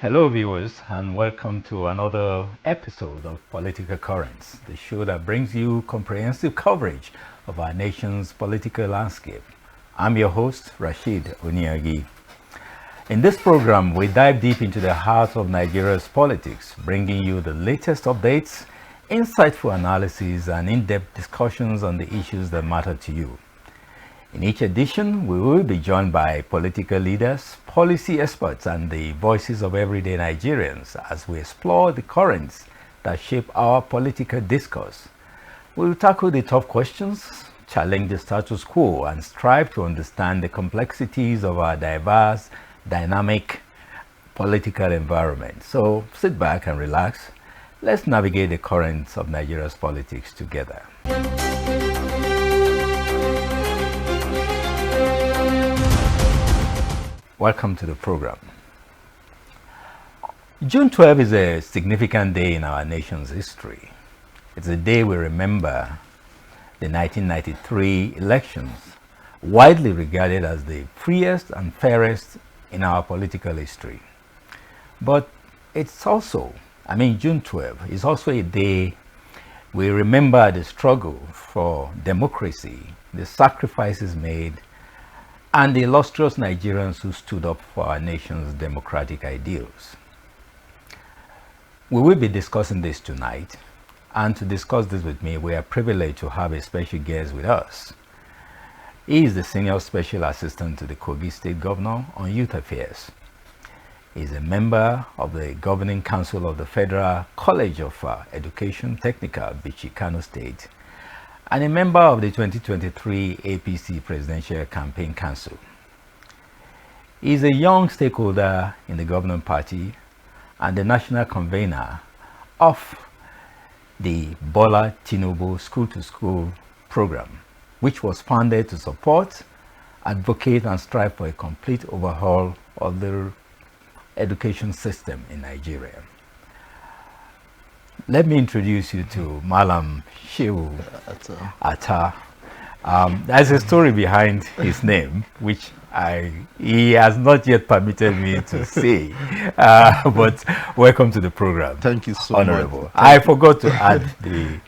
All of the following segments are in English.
Hello, viewers, and welcome to another episode of Political Currents, the show that brings you comprehensive coverage of our nation's political landscape. I'm your host, Rashid Oniagi. In this program, we dive deep into the heart of Nigeria's politics, bringing you the latest updates, insightful analysis, and in-depth discussions on the issues that matter to you. In each edition, we will be joined by political leaders, policy experts, and the voices of everyday Nigerians as we explore the currents that shape our political discourse. We will tackle the tough questions, challenge the status quo, and strive to understand the complexities of our diverse, dynamic political environment. So sit back and relax. Let's navigate the currents of Nigeria's politics together. Welcome to the program. June 12 is a significant day in our nation's history. It's a day we remember the 1993 elections, widely regarded as the freest and fairest in our political history. But it's also, June 12 is also a day we remember the struggle for democracy, the sacrifices made, and the illustrious Nigerians who stood up for our nation's democratic ideals. We will be discussing this tonight, and to discuss this with me, we are privileged to have a special guest with us. He is the Senior Special Assistant to the Kogi State Governor on Youth Affairs. He is a member of the Governing Council of the Federal College of Education Technical, Bichi, Kano State, and a member of the 2023 APC Presidential Campaign Council. He is a young stakeholder in the governing party and the national convener of the Bola Tinubu School-to-School program, which was founded to support, advocate, and strive for a complete overhaul of the education system in Nigeria. Let me introduce you to Malam Shehu Atta. There's a story behind his name, which he has not yet permitted me to say. But welcome to the program. Thank you so Honorable. much. I forgot to add the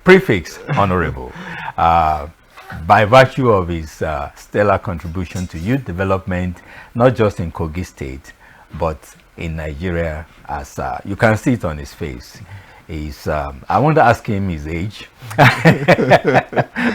prefix Honorable. By virtue of his stellar contribution to youth development, not just in Kogi State, but in Nigeria, as you can see it on his face. I want to ask him his age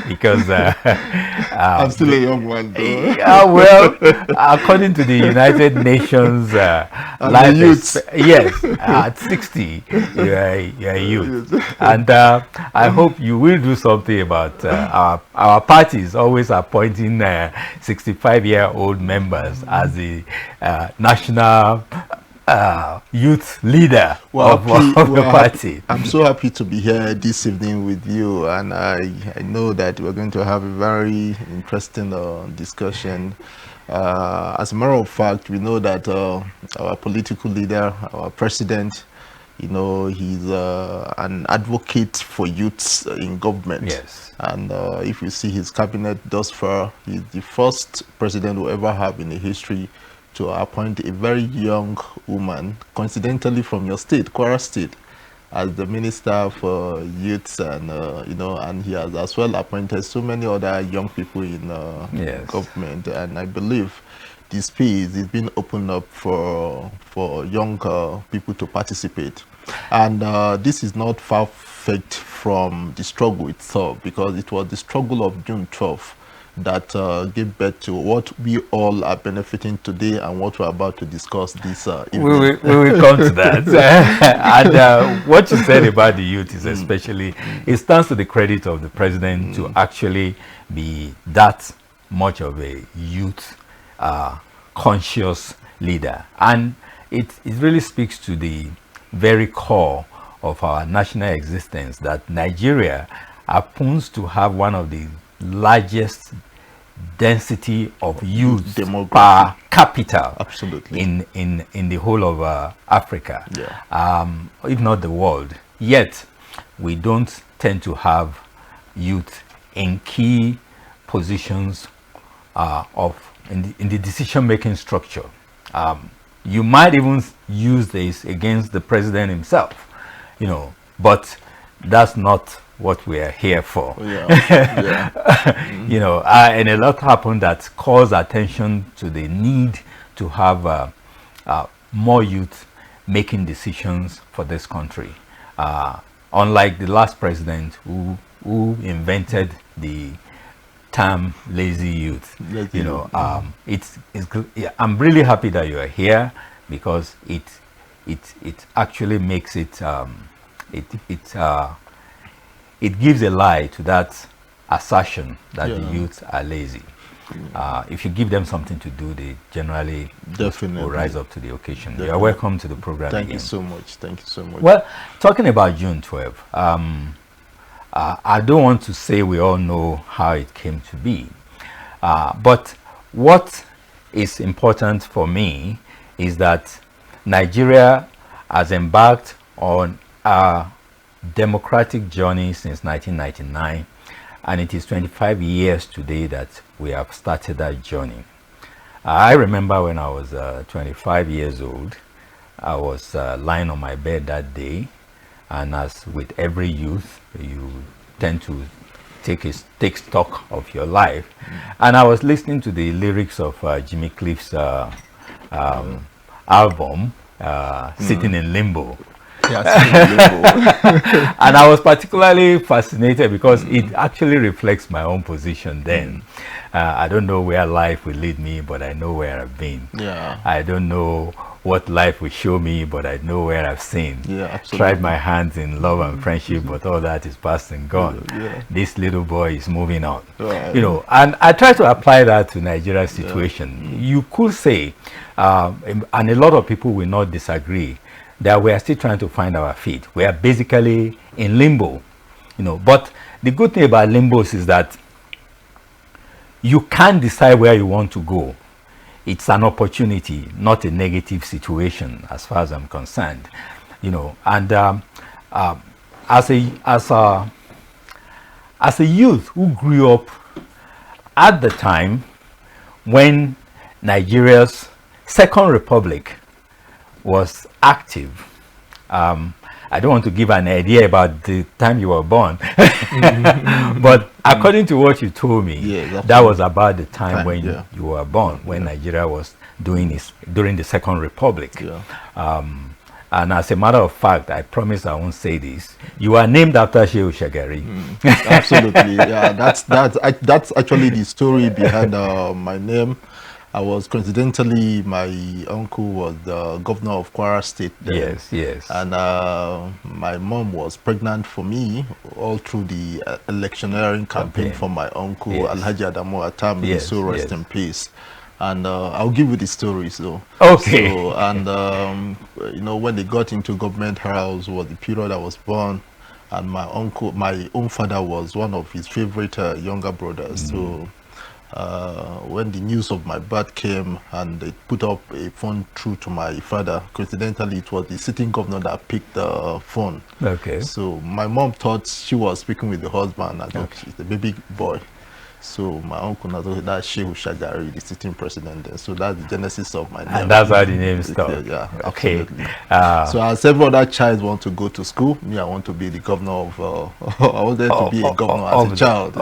because I'm still a young one, though. well, according to the United Nations life yes, at 60 you're a youth, and I hope you will do something about our parties always appointing 65-year-old members as the national youth leader of the party. I'm so happy to be here this evening with you, and I know that we're going to have a very interesting discussion. As a matter of fact, we know that our political leader, our president, he's an advocate for youths in government. Yes. And if you see his cabinet thus far, he's the first president we ever have in the history to appoint a very young woman, coincidentally from your state, Kwara State, as the Minister for Youths, and and he has as well appointed so many other young people in government. And I believe this space is being opened up for young people to participate. And this is not far-fetched from the struggle itself, because it was the struggle of June 12th that gave birth to what we all are benefiting today and what we're about to discuss this evening. We will come to that. And what you said about the youth is especially, it stands to the credit of the president to actually be that much of a youth conscious leader. And it really speaks to the very core of our national existence, that Nigeria happens to have one of the largest density of youth per capita in the whole of Africa, if not the world. Yet we don't tend to have youth in key positions in the decision-making structure. You might even use this against the president himself, but that's not what we are here for. And a lot happened that calls attention to the need to have more youth making decisions for this country. Unlike the last president who invented the term lazy youth. I'm really happy that you are here, because it actually makes it gives a lie to that assertion that the youth are lazy. If you give them something to do, they generally will rise up to the occasion. You are welcome to the program. Thank you so much. Well, talking about June 12, I don't want to say we all know how it came to be, but what is important for me is that Nigeria has embarked on a democratic journey since 1999, and it is 25 years today that we have started that journey. I remember when I was 25 years old, I was lying on my bed that day, and as with every youth, you tend to take stock of your life. And I was listening to the lyrics of Jimmy Cliff's album, Sitting in Limbo. And I was particularly fascinated because it actually reflects my own position then. I don't know where life will lead me, but I know where I've been. I don't know what life will show me, but I know where I've seen. Tried my hands in love and friendship, but all that is past and gone. This little boy is moving on. And I try to apply that to Nigeria's situation. You could say, and a lot of people will not disagree, that we are still trying to find our feet. We are basically in limbo, But the good thing about limbos is that you can't decide where you want to go. It's an opportunity, not a negative situation, as far as I'm concerned, And as a youth who grew up at the time when Nigeria's Second Republic was active. I don't want to give an idea about the time you were born, but according to what you told me, that was about the time when you were born, when Nigeria was doing during the Second Republic. And as a matter of fact, I promise I won't say this, you are named after Shehu Shagari. Absolutely, that's actually the story behind my name. I was coincidentally, my uncle was the governor of Kwara State then. Yes. And my mom was pregnant for me all through the electioneering campaign for my uncle, Alhaji Adamu Atami, so rest in peace. And I'll give you the stories though. Okay. So, and when they got into government house was the period I was born, and my uncle, my own father, was one of his favorite younger brothers. So when the news of my birth came and they put up a phone through to my father, coincidentally it was the sitting governor that picked the phone. So my mom thought she was speaking with the husband. I thought she's the baby boy. So my uncle now thought that's Shehu Shagari, the sitting president then. So that's the genesis of my name. And that's how the name started. Absolutely. So as every other child want to go to school, me I want to be the governor of I wanted to be a governor as a child.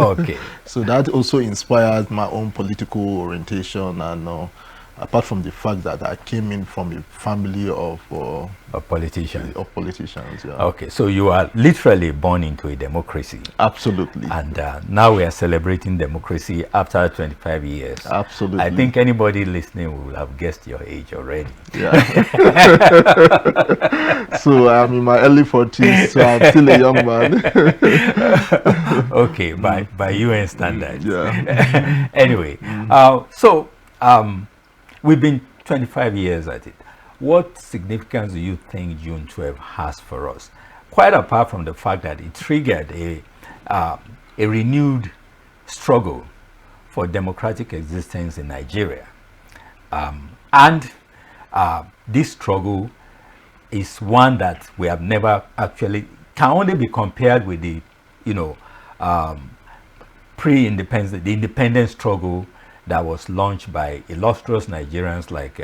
So that also inspired my own political orientation, and apart from the fact that I came in from a family of politicians. Okay, so you are literally born into a democracy. Absolutely. And now we are celebrating democracy after 25 years. Absolutely. I think anybody listening will have guessed your age already. So I'm in my early 40s, so I'm still a young man. Okay, by UN standards. Anyway, we've been 25 years at it. What significance do you think June 12 has for us? Quite apart from the fact that it triggered a renewed struggle for democratic existence in Nigeria. This struggle is one that we have never actually, can only be compared with the, pre-independence, the independence struggle that was launched by illustrious Nigerians like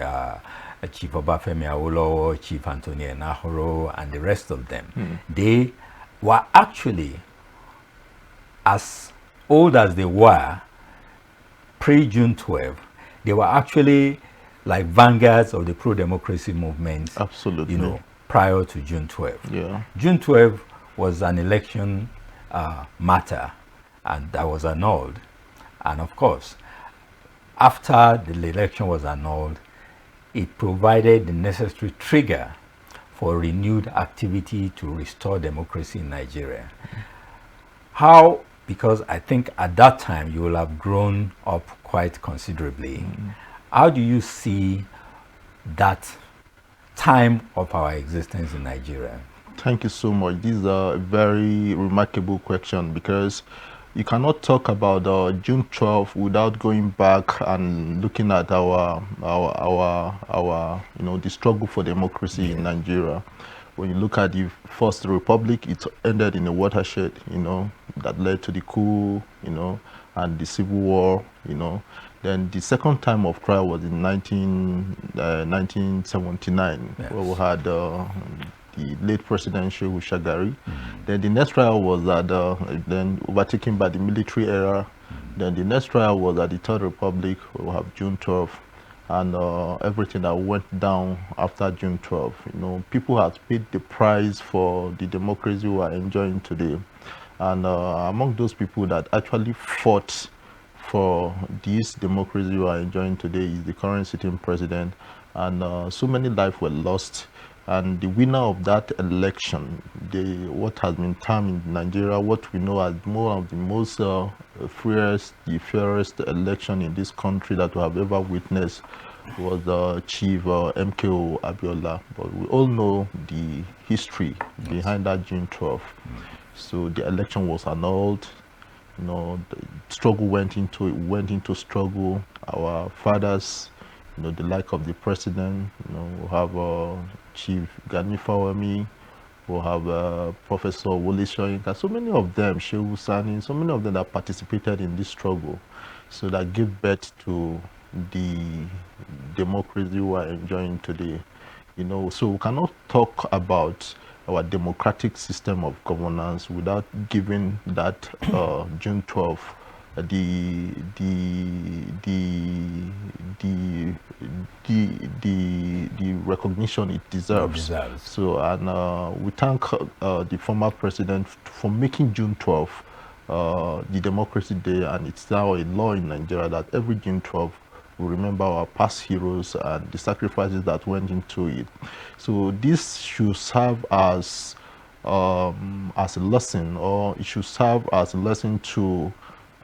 Chief Obafemi Awolowo, Chief Anthony Enahoro, and the rest of them. They were actually as old as they were pre-June 12. They were actually like vanguards of the pro-democracy movement. Absolutely. You know, prior to June 12. Yeah. June 12 was an election matter, and that was annulled. And of course, after the election was annulled, it provided the necessary trigger for renewed activity to restore democracy in Nigeria. How? Because I think at that time you will have grown up quite considerably. How do you see that time of our existence in Nigeria? Thank you so much. This is a very remarkable question, because you cannot talk about June 12 without going back and looking at our the struggle for democracy in Nigeria. When you look at the First Republic, it ended in a watershed, that led to the coup, and the Civil War, Then the second time of trial was in 1979, where we had the late President Shehu Shagari. Then the next trial was then overtaken by the military era. Then the next trial was at the Third Republic, where we have June 12, and everything that went down after June 12. People have paid the price for the democracy we are enjoying today. And among those people that actually fought for this democracy we are enjoying today is the current sitting president. And so many lives were lost. And the winner of that election, what has been termed in Nigeria, what we know as one of the most fairest election in this country that we have ever witnessed, was Chief MKO Abiola. But we all know the history behind that June 12. So the election was annulled. The struggle went into struggle. Our fathers, the like of the president, we have Chief Gani Fawemi, we have Professor Wole Soyinka, so many of them, Shehu Sani, so many of them that participated in this struggle, so that gave birth to the democracy we are enjoying today. So we cannot talk about our democratic system of governance without giving that June 12 the recognition it deserves. So, and we thank the former president for making June 12 the Democracy Day, and it's now a law in Nigeria that every June 12 we remember our past heroes and the sacrifices that went into it. So this should serve as a lesson, or it should serve as a lesson to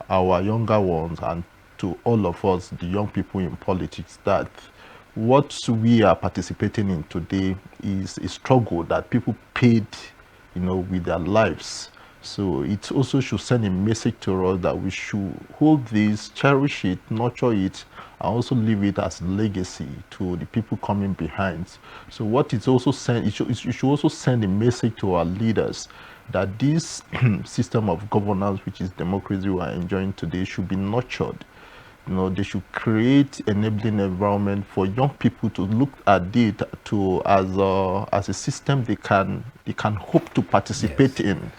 our younger ones and to all of us, the young people in politics, that what we are participating in today is a struggle that people paid, with their lives. So it also should send a message to us that we should hold this, cherish it, nurture it, and also leave it as legacy to the people coming behind. So what it also send, it should also send a message to our leaders that this system of governance, which is democracy we are enjoying today, should be nurtured. They should create enabling environment for young people to look at it as a system they can hope to participate in.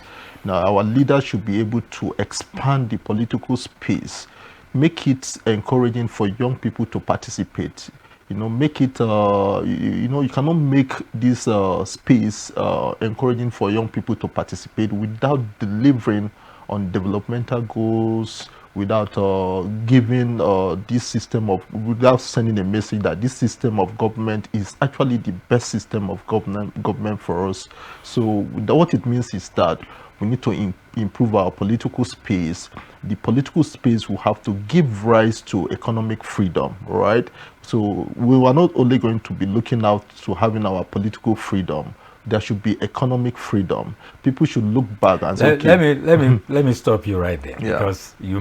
Now, our leaders should be able to expand the political space, make it encouraging for young people to participate. Make it, you cannot make this space encouraging for young people to participate without delivering on developmental goals, without giving this system of, without sending a message that this system of government is actually the best system of government for us. So what it means is that we need to improve our political space. The political space will have to give rise to economic freedom, right? So we are not only going to be looking out to having our political freedom. There should be economic freedom. People should look back and say, okay. Let me stop you right there, because you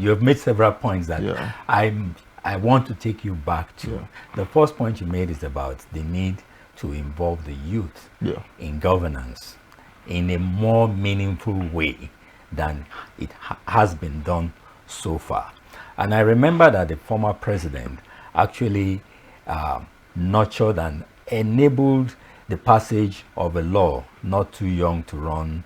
have made several points that I want to take you back to. The first point you made is about the need to involve the youth in governance in a more meaningful way than it has been done so far. And I remember that the former president actually nurtured and enabled the passage of a law, not too young to run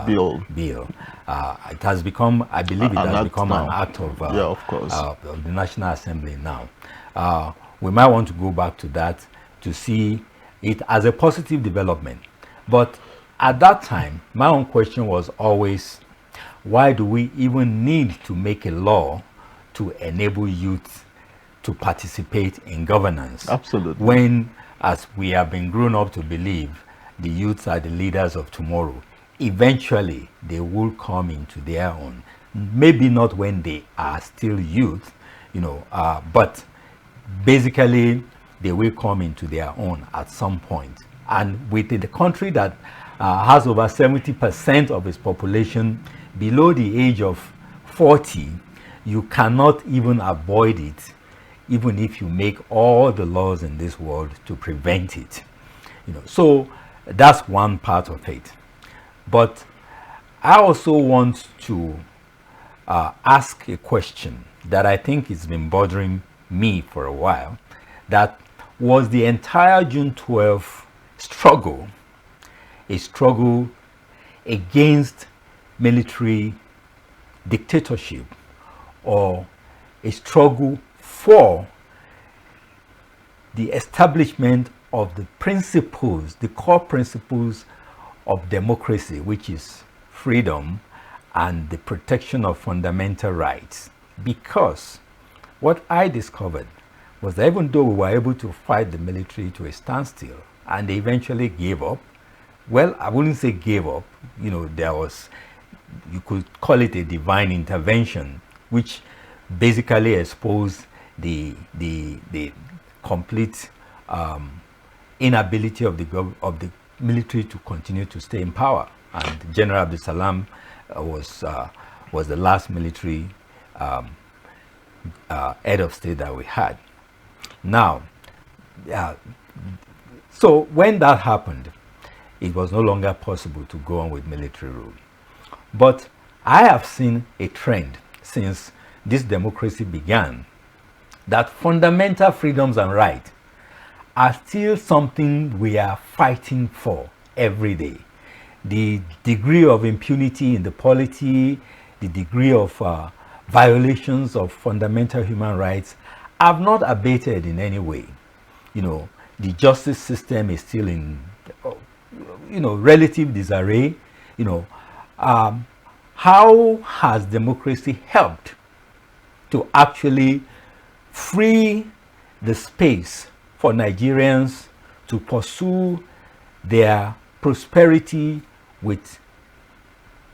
bill. It has become, I believe, it has become an act of, yeah, of course, of the National Assembly now. We might want to go back to that to see it as a positive development. But at that time, my own question was always, why do we even need to make a law to enable youth to participate in governance? Absolutely. When, as we have been grown up to believe, the youths are the leaders of tomorrow. Eventually, they will come into their own. Maybe not when they are still youth, but basically, they will come into their own at some point. And with the country that has over 70% of its population below the age of 40, you cannot even avoid it, even if you make all the laws in this world to prevent it. So that's one part of it. But I also want to ask a question that I think has been bothering me for a while. That was the entire June 12 struggle a struggle against military dictatorship, or a struggle for the establishment of the principles, the core principles of democracy, which is freedom and the protection of fundamental rights? Because what I discovered was that even though we were able to fight the military to a standstill and they eventually gave up, well, I wouldn't say gave up, there was, you could call it a divine intervention, which basically exposed the complete inability of the military to continue to stay in power. And General Abdul Salam was the last military head of state that we had. Now, so when that happened, it was no longer possible to go on with military rule. But I have seen a trend since this democracy began that fundamental freedoms and rights are still something we are fighting for every day. The degree of impunity in the polity, the degree of violations of fundamental human rights have not abated in any way. The justice system is still in relative disarray. How has democracy helped to actually free the space for Nigerians to pursue their prosperity with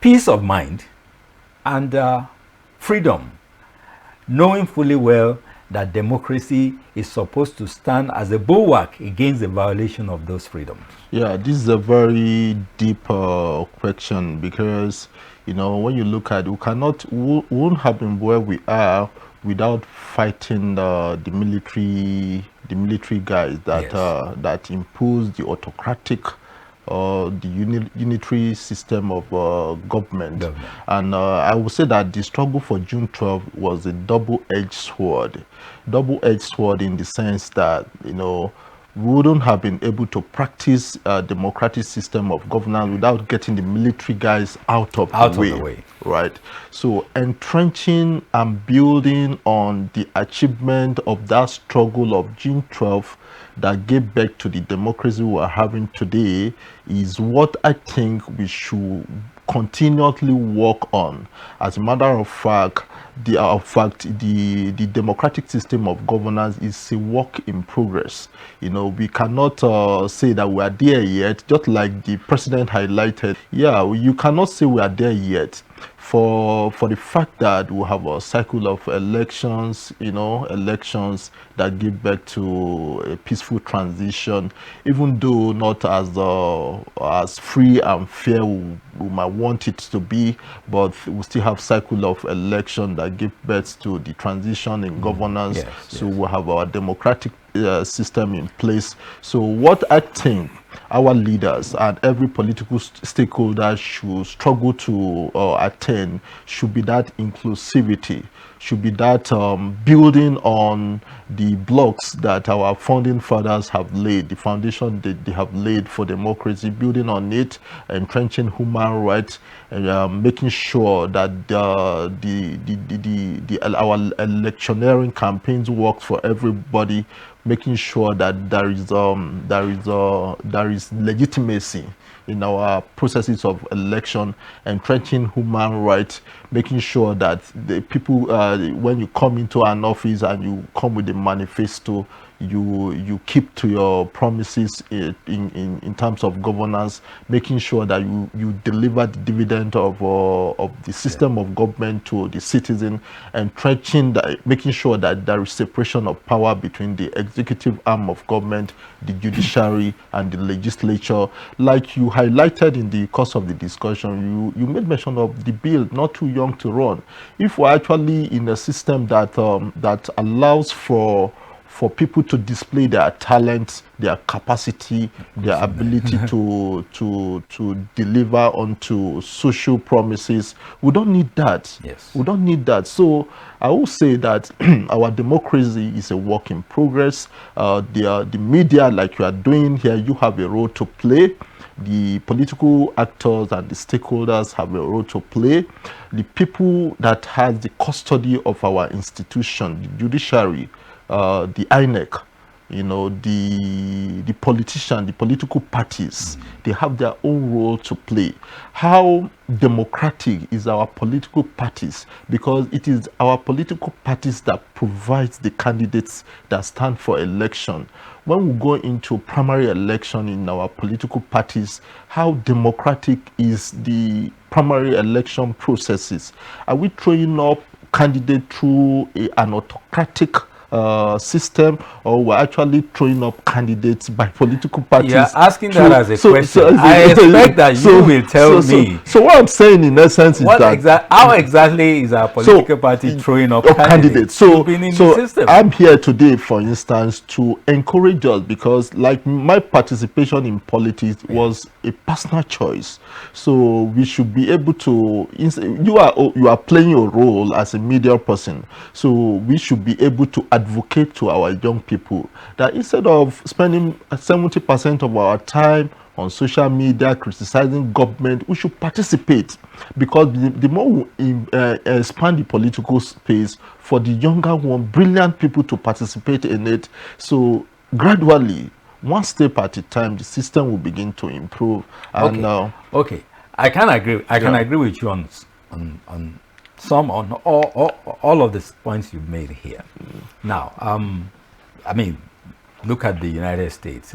peace of mind and freedom, knowing fully well that democracy is supposed to stand as a bulwark against the violation of those freedoms? Yeah, this is a very deep question, because when you look at it, we won't have been where we are without fighting the military guys that Yes. That impose the autocratic the unitary system of government. And I would say that the struggle for June 12 was a double-edged sword. Double-edged sword in the sense that, we wouldn't have been able to practice a democratic system of governance without getting the military guys out of the way. Right. So entrenching and building on the achievement of that struggle of June 12 that gave birth to the democracy we are having today is what I think we should continuously work on. As a matter of fact, the democratic system of governance is a work in progress. We cannot say that we are there yet, just like the president highlighted. Yeah, you cannot say we are there yet, for the fact that we have a cycle of elections, elections that give birth to a peaceful transition, even though not as free and fair we might want it to be, but we still have cycle of election that give birth to the transition in governance. Yes, so yes. we have our democratic system in place. So what I think our leaders and every political stakeholder should struggle to attain should be that inclusivity, should be that building on the blocks that our founding fathers have laid, the foundation that they have laid for democracy, building on it, entrenching human rights, and making sure that our electioneering campaigns work for everybody, making sure that there is legitimacy in our processes of election, entrenching human rights, making sure that the people, when you come into an office and you come with a manifesto, you keep to your promises in terms of governance, making sure that you deliver the dividend of the system of government to the citizen, and making sure that there is separation of power between the executive arm of government, the judiciary, and the legislature. Like you highlighted in the course of the discussion, you made mention of the bill not too young to run. If we're actually in a system that that allows for people to display their talent, their capacity, their ability to deliver onto social promises, we don't need that. Yes. We don't need that. So I will say that our democracy is a work in progress. The media, like you are doing here, you have a role to play. The political actors and the stakeholders have a role to play. The people that have the custody of our institution, the judiciary, the INEC, the politician, the political parties, they have their own role to play. How democratic is our political parties? Because it is our political parties that provides the candidates that stand for election. When we go into primary election in our political parties, how democratic is the primary election processes? Are we throwing up candidates through an autocratic system, or we're actually throwing up candidates by political parties? You're asking that as a question. I expect that you will tell me. So what I'm saying in essence is that how exactly is our political party throwing up candidates? So I'm here today, for instance, to encourage us, because like my participation in politics was a personal choice. So we should be able to, you are playing your role as a media person, so we should be able to advocate to our young people that instead of spending 70% of our time on social media criticizing government, we should participate, because the more we expand the political space for the younger one, brilliant people to participate in it, so gradually, one step at a time, the system will begin to improve. And okay, I can agree. I can agree with you on all of the points you've made here. Now, I mean, look at the United States.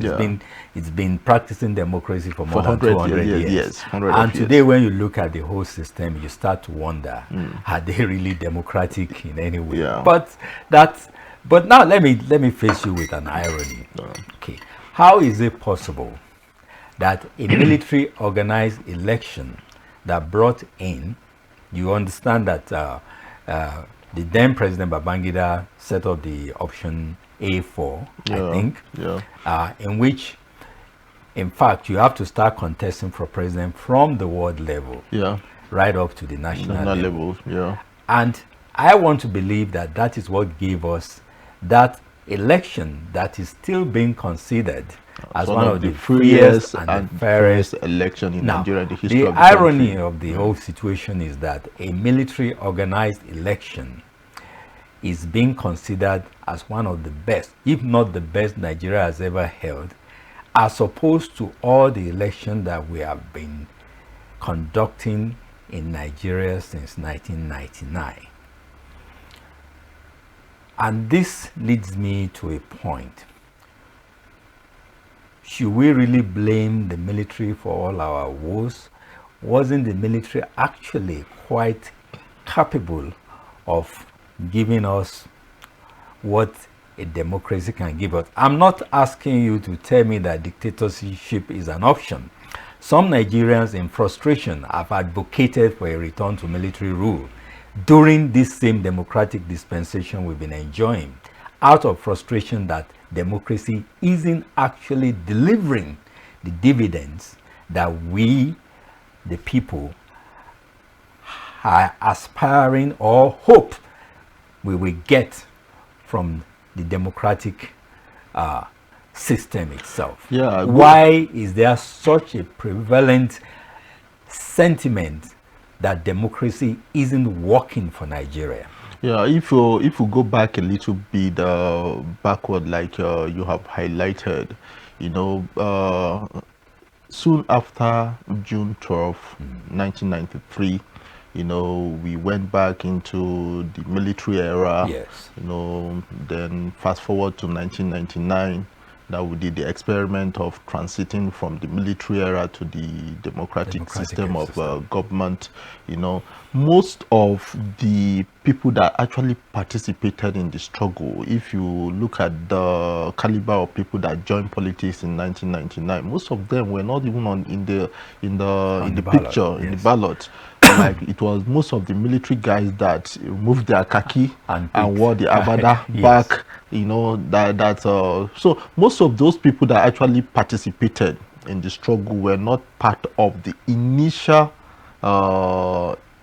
It's been practicing democracy for more than 200 years. And today, when you look at the whole system, you start to wonder, are they really democratic in any way? But now let me face you with an irony. Okay, how is it possible that a military organized election that brought in, you understand that the then President Babangida set up the option A4, I think, in which, in fact, you have to start contesting for president from the ward level, right up to the national level. And I want to believe that that is what gave us that election that is still being considered as one of the freest and the fairest election in Nigeria in the history of the irony of the whole situation is that a military organized election is being considered as one of the best, if not the best, Nigeria has ever held, as opposed to all the elections that we have been conducting in Nigeria since 1999. And this leads me to a point. Should we really blame the military for all our woes? Wasn't the military actually quite capable of giving us what a democracy can give us? I'm not asking you to tell me that dictatorship is an option. Some Nigerians in frustration have advocated for a return to military rule during this same democratic dispensation we've been enjoying, out of frustration that democracy isn't actually delivering the dividends that we, the people, are aspiring or hope we will get from the democratic system itself. Yeah. Why is there such a prevalent sentiment that democracy isn't working for Nigeria? Yeah, if you go back a little bit backward, like you have highlighted, soon after June 12, 1993, we went back into the military era. Yes. Then fast forward to 1999, that we did the experiment of transiting from the military era to the democratic system of government. Most of the people that actually participated in the struggle, if you look at the caliber of people that joined politics in 1999, most of them were not even in the picture, in the ballot. Like, it was most of the military guys that moved their khaki and wore the abada back. So most of those people that actually participated in the struggle were not part of the initial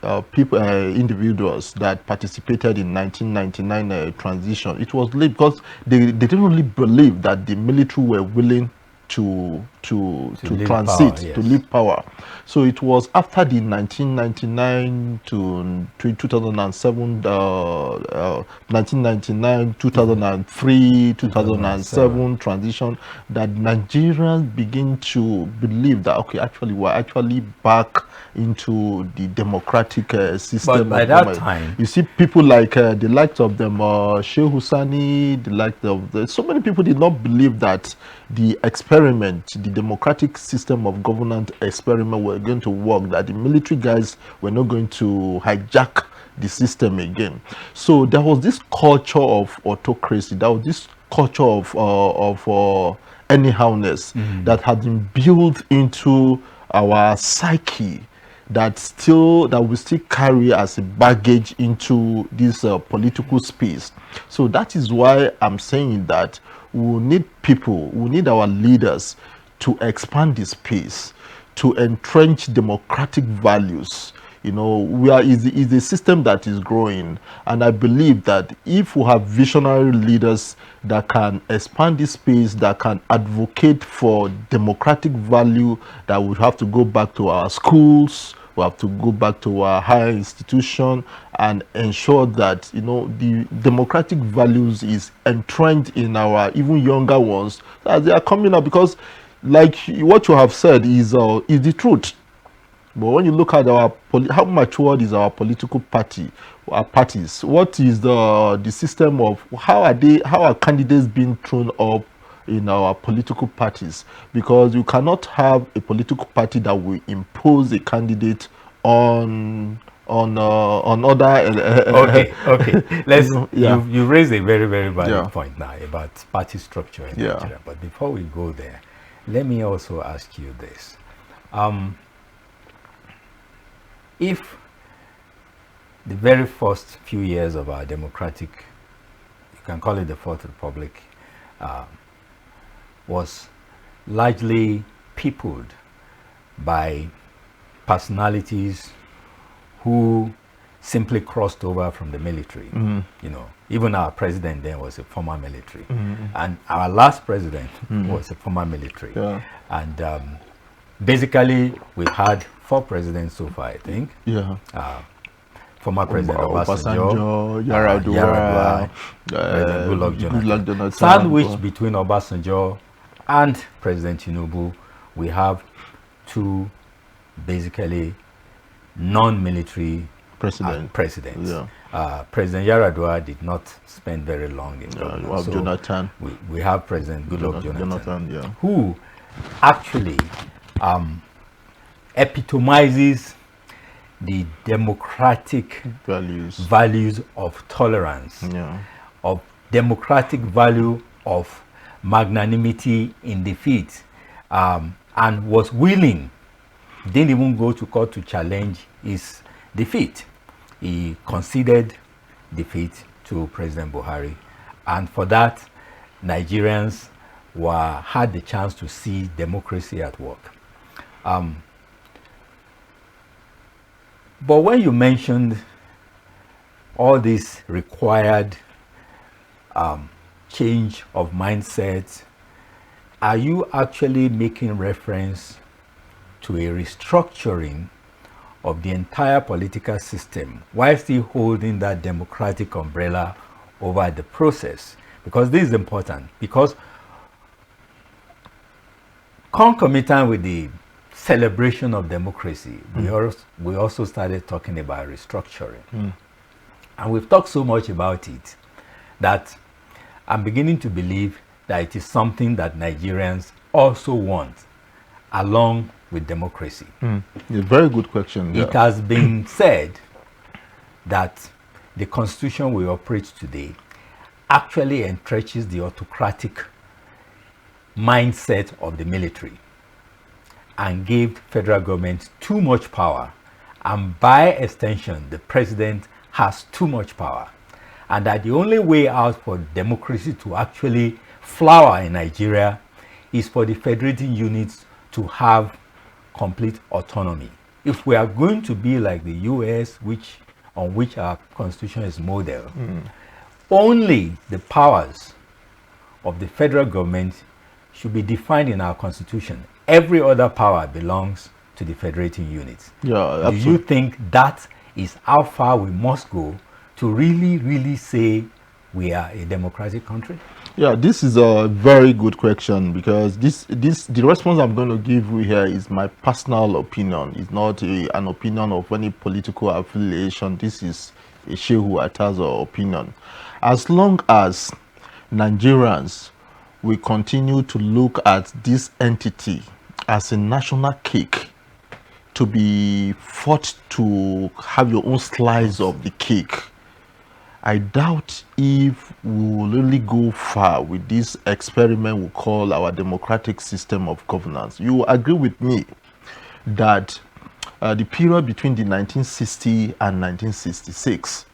individuals that participated in 1999 transition. It was late because they didn't really believe that the military were willing to transit, power, yes. to leave power. So it was after the 1999 to 2007, 1999, 2003, 2007 transition that Nigerians begin to believe that, okay, actually we're actually back into the democratic system. But by that time, you see people like the likes of them, Sheikh Husani, the likes of so many people did not believe that the experiment, the democratic system of governance experiment, were going to work, that the military guys were not going to hijack the system again. So there was this culture of autocracy, there was this culture of anyhowness that had been built into our psyche, that we still carry as a baggage into this political space. So that is why I'm saying that we need people, we need our leaders to expand the space, to entrench democratic values. Is a system that is growing, and I believe that if we have visionary leaders that can expand this space, that can advocate for democratic value, that we have to go back to our schools, we have to go back to our higher institution and ensure that the democratic values is entrenched in our even younger ones as they are coming up, because like what you have said is the truth. But when you look at how matured is our political parties, what is the system of how are candidates being thrown up in our political parties? Because you cannot have a political party that will impose a candidate on other okay let's you raised a very, very valid point now about party structure in Nigeria. But before we go there, let me also ask you this. If the very first few years of our democratic, you can call it the Fourth Republic, was largely peopled by personalities who simply crossed over from the military. Even our president then was a former military, and our last president was a former military. And basically we've had 4 presidents so far, I think. Former President Obasanjo, Yaradua, President Goodluck Jonathan. Sandwiched between Obasanjo and President Tinubu, we have 2 basically non-military presidents. President Yaradua did not spend very long in government. So Jonathan. We have President Goodluck Jonathan, who actually epitomizes the democratic values of tolerance, of democratic value of magnanimity in defeat, and was willing, didn't even go to court to challenge his defeat. He conceded defeat to President Buhari, and for that Nigerians had the chance to see democracy at work. But when you mentioned all this required change of mindset, are you actually making reference to a restructuring of the entire political system while still holding that democratic umbrella over the process? Because this is important, because concomitant with the celebration of democracy, we also started talking about restructuring. And we've talked so much about it that I'm beginning to believe that it is something that Nigerians also want along with democracy. A very good question. It has been said that the constitution we operate today actually entrenches the autocratic mindset of the military and gave federal government too much power, and by extension the president has too much power, and that the only way out for democracy to actually flower in Nigeria is for the federating units to have complete autonomy. If we are going to be like the US, on which our constitution is modeled, only the powers of the federal government should be defined in our constitution. Every other power belongs to the federating units. Yeah, do you think that is how far we must go to really say we are a democratic country? Yeah, this is a very good question, because the response I'm going to give you here is my personal opinion. It's not an opinion of any political affiliation. This is a Shehu Atazo opinion. As long as Nigerians will continue to look at this entity as a national cake to be fought to have your own slice of the cake, I doubt if we will really go far with this experiment we call our democratic system of governance. You agree with me that the period between the 1960 and 1966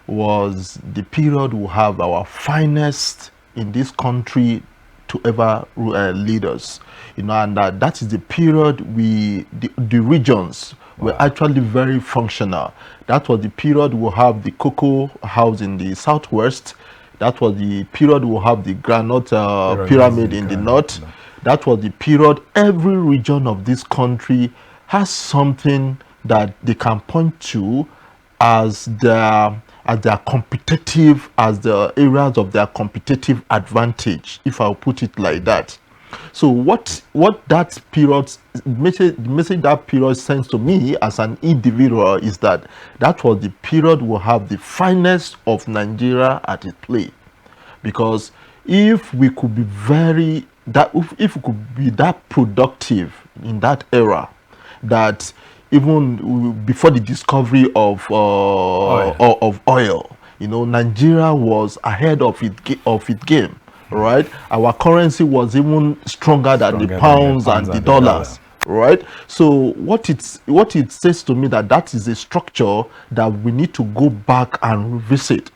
was the period we have our finest in this country to ever lead us, and that is the period the regions were actually very functional. That was the period we'll have the cocoa house in the southwest. That was the period we'll have the granite pyramid in the north. That was the period every region of this country has something that they can point to as the areas of their competitive advantage, if I'll put it like that. So what that period message that period sends to me as an individual is that was the period we'll have the finest of Nigeria at its play. Because if we could be if we could be that productive in that era, that even before the discovery of oil, Nigeria was ahead of its game. Right, our currency was even stronger than the pounds and the dollars. Right, so what it says to me that is a structure that we need to go back and revisit,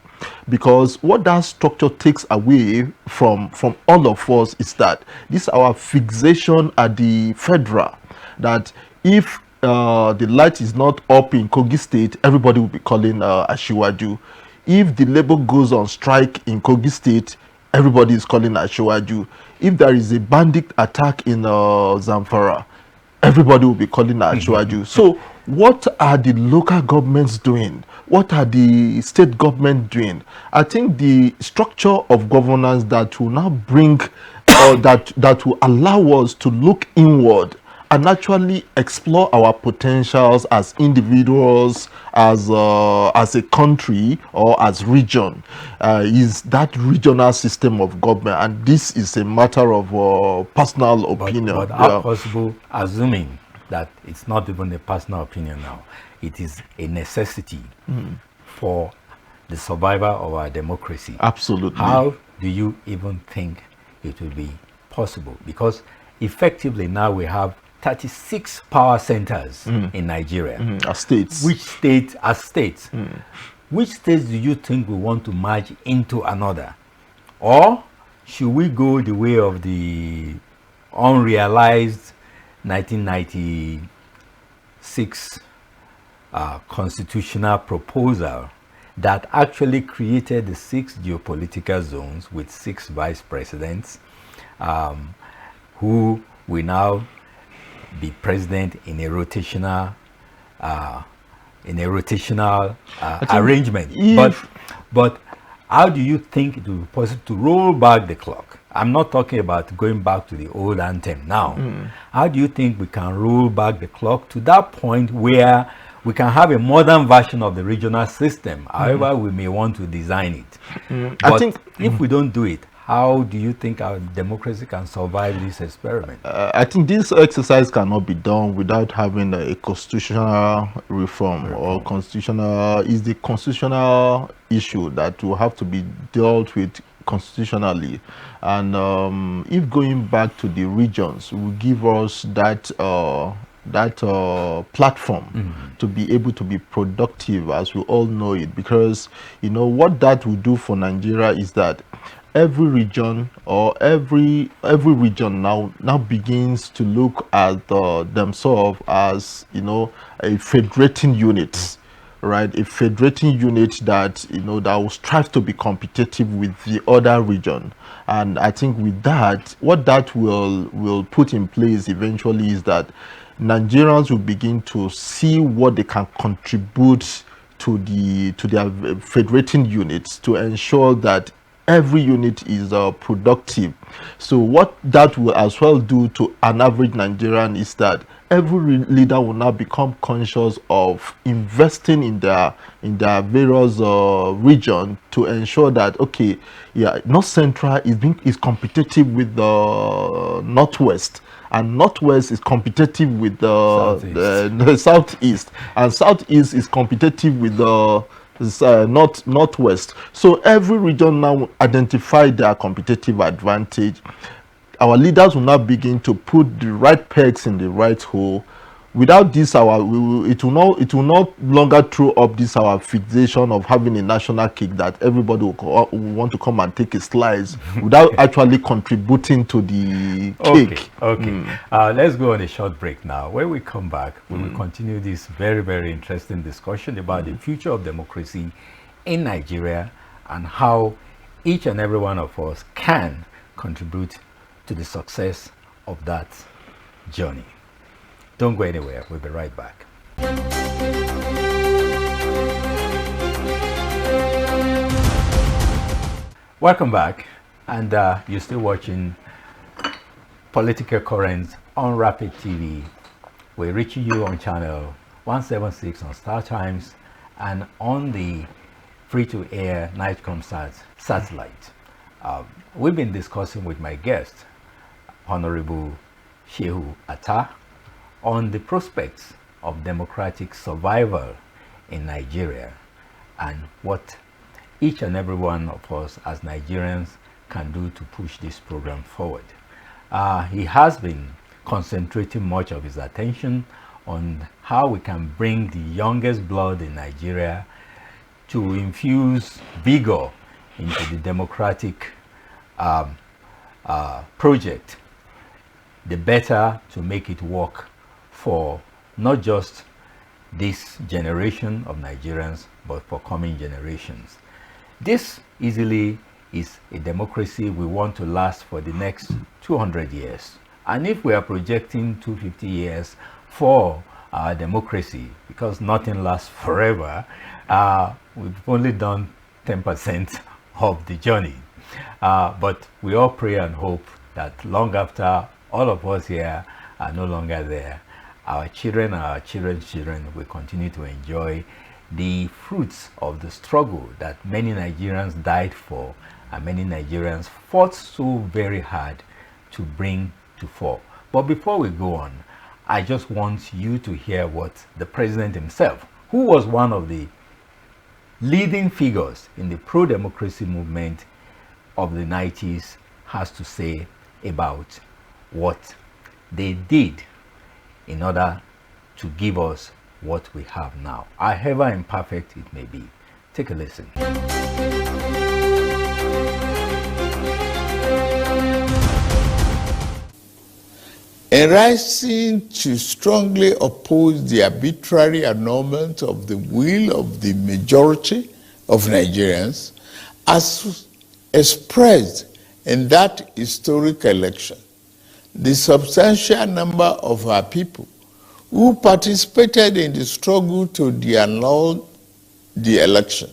because what that structure takes away from all of us is that this our fixation at the federal, that if the light is not up in Kogi State, everybody will be calling Asiwaju. If the labor goes on strike in Kogi State, everybody is calling Asiwaju. If there is a bandit attack in Zamfara, everybody will be calling Asiwaju. So what are the local governments doing? What are the state government doing? I think the structure of governance that will now bring that will allow us to look inward and actually explore our potentials as individuals, as a country, or as region, is that regional system of government. And this is a matter of personal opinion. But how possible, assuming that it's not even a personal opinion now, it is a necessity for the survival of our democracy? Absolutely. How do you even think it will be possible? Because effectively now we have 36 power centers in Nigeria. As states. Which states are states? Which states do you think we want to merge into another? Or should we go the way of the unrealized 1996 constitutional proposal that actually created the 6 geopolitical zones with 6 vice presidents who will now be president in a rotational arrangement. But how do you think it will be possible to roll back the clock? I'm not talking about going back to the old anthem now. How do you think we can roll back the clock to that point where we can have a modern version of the regional system, however we may want to design it? But I think if we don't do it, how do you think our democracy can survive this experiment? I think this exercise cannot be done without having a constitutional reform or is the constitutional issue that will have to be dealt with constitutionally. And if going back to the regions will give us that platform to be able to be productive, as we all know it, because you know what that will do for Nigeria is that every region or every region now begins to look at themselves as, you know, a federating unit, right? A federating unit that, you know, that will strive to be competitive with the other region. And I think with that, what that will put in place eventually is that Nigerians will begin to see what they can contribute to their federating units to ensure that every unit is productive. So what that will as well do to an average Nigerian is that every leader will now become conscious of investing in their various region to ensure that, okay, yeah, North Central is competitive with the Northwest, and Northwest is competitive with the Southeast, and Southeast is competitive with the Northwest. So every region now identify their competitive advantage. Our leaders will now begin to put the right pegs in the right hole. Without this, it will not longer throw up this our fixation of having a national cake that everybody will want to come and take a slice without actually contributing to the cake. Let's go on a short break now. When we come back, we will continue this very, very interesting discussion about the future of democracy in Nigeria and how each and every one of us can contribute to the success of that journey. Don't go anywhere. We'll be right back. Welcome back, and you're still watching Political Currents on Rapid TV. We're reaching you on channel 176 on Star Times and on the free-to-air Nightcomsat satellite. We've been discussing with my guest, Honorable Shehu Atta, on the prospects of democratic survival in Nigeria and what each and every one of us as Nigerians can do to push this program forward. He has been concentrating much of his attention on how we can bring the youngest blood in Nigeria to infuse vigor into the democratic project, the better to make it work for not just this generation of Nigerians, but for coming generations. This easily is a democracy we want to last for the next 200 years. And if we are projecting 250 years for our democracy, because nothing lasts forever, we've only done 10% of the journey. But we all pray and hope that long after all of us here are no longer there, our children and our children's children will continue to enjoy the fruits of the struggle that many Nigerians died for and many Nigerians fought so very hard to bring to fore. But before we go on, I just want you to hear what the president himself, who was one of the leading figures in the pro-democracy movement of the 90s, has to say about what they did in order to give us what we have now, however imperfect it may be. Take a listen. in rising to strongly oppose the arbitrary annulment of the will of the majority of Nigerians as expressed in that historic election. The substantial number of our people who participated in the struggle to annul the election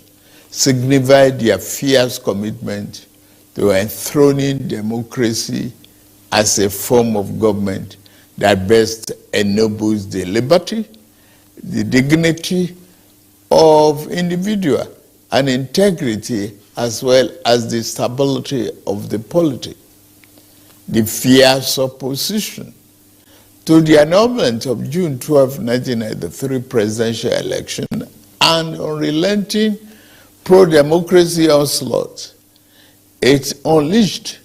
signified their fierce commitment to enthroning democracy as a form of government that best ennobles the liberty, the dignity of individual, and integrity, as well as the stability of the polity. The fierce opposition to the annulment of June 12, 1993 presidential election and unrelenting pro-democracy onslaught it unleashed